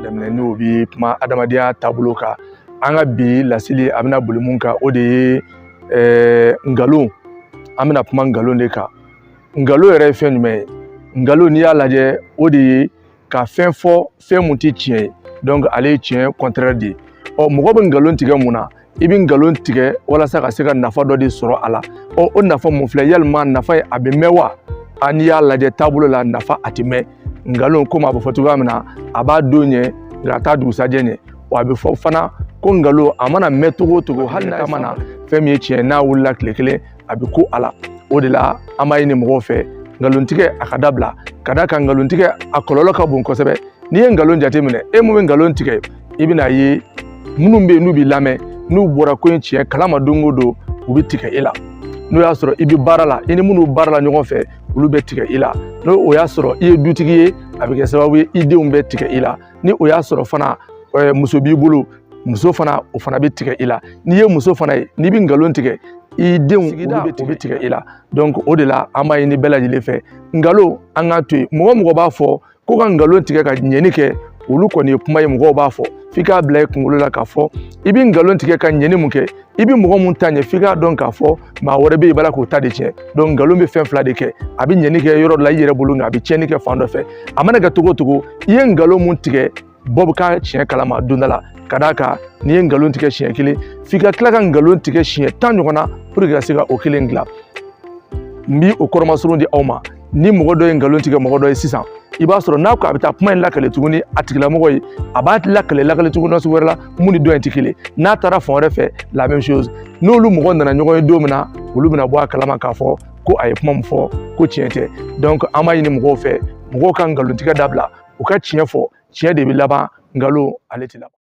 daminɛ n'o bi kuma adamadenya taabolo kan an ka bi lasili a bɛna boli mun kan o de ye ngalon an bɛna kuma ngalon de kan ngalon yɛrɛ ye fɛn jumɛn ye ngalon n'i y'a lajɛ o de ye ka fɛn fɔ fɛn mun tɛ tiɲɛ ye donc ale ye tiɲɛ contraire de ye mɔgɔ bɛ ngalon tigɛ mun na i bɛ ngalon tigɛ walasa ka se ka nafa dɔ de sɔrɔ a la o nafa mun filɛ yalima nafa ye a bɛ mɛn wa n'i y'a lajɛ taabolo la nafa a tɛ mɛn ngalon komi a bɛ fɔ cogoya min na a b'a don ɲɛ nka a t'a dugusajɛ ɲɛ wa a bɛ fɔ fana ko ngalon a mana mɛn cogo o cogo hali n'a mana fɛn min ye tiɲɛ n'a wulila tile kelen a bɛ ko a la o de la an b'a ɲini mɔgɔw fɛ ngalon tigɛ a ka dabila ka da kan ngalon tigɛ a kɔlɔlɔ ka bon kosɛbɛ n'i ye ngalon jateminɛ e mun bɛ ngalon tigɛ i bɛna ye minnu bɛ yen n'u b'i lamɛn n'u bɔra ko in tiɲɛ kalama don o don u bɛ tigɛ e la n'o y'a sɔrɔ i bɛ baara la i ni minnu baara la ɲɔgɔn fɛ olu bɛ tigɛ i la n'o o y'a sɔrɔ i ye dutigi ye a bɛ kɛ sababu ye i denw bɛ tigɛ i la ni o y'a sɔrɔ fana muso b'i bolo muso fana o fana bɛ tigɛ i la n'i ye muso fana ye n'i bɛ ngalon tigɛ i denw olu bɛ tigɛ i la donc o de la an b'a ɲini bɛɛ lajɛlen fɛ ngalon an k'a to yen mɔgɔ b'a fɔ ko ka ngalon tigɛ ka ɲɛni kɛ olu kɔni ye kuma ye mɔgɔw b'a fɔ f'i k'a bila i kunkolo la k'a fɔ i bɛ ngalon tigɛ ka ɲɛni mun kɛ i bɛ mɔgɔ mun ta ɲɛ f'i k'a dɔn k'a fɔ maa wɛrɛ bɛ yen bala k'o ta de tiɲɛ donc ngalon bɛ fɛn fila de kɛ a bɛ ɲɛni kɛ yɔrɔ dɔ la i yɛrɛ bolo nka a bɛ tiɲɛni kɛ fan dɔ fɛ a mana kɛ cogo o cogo i ye ngalon mun tigɛ bɔ bɛ k'a tiɲɛ kalama don dɔ la ka d'a kan n'i ye ngalon tigɛ siɲɛ kelen f'i ka tila ka ngalon tigɛ siɲɛ 10 ɲɔgɔn na pour que ka se ka o kelen dilan n bɛ o kɔrɔmasurun di aw ma ni mɔgɔ dɔ ye ngalon tigɛ mɔgɔ dɔ ye sisan i b'a sɔrɔ n'a ko a bɛ taa kuma in lakale tuguni a tigilamɔgɔ ye a b'a lakale tuguni nɔsi wɛrɛ la mun ni dɔ in tɛ kelen n'a taara fan wɛrɛ fɛ la même chose n'olu mɔgɔ nana ɲɔgɔn ye don min na olu bɛna bɔ a kalama k'a fɔ ko a ye kuma min fɔ ko tiɲɛ tɛ donc an b'a ɲini mɔgɔw fɛ mɔgɔw ka ngalon tigɛ dabila u ka tiɲɛ fɔ tiɲɛ de bɛ laban ngalon ale tɛ laban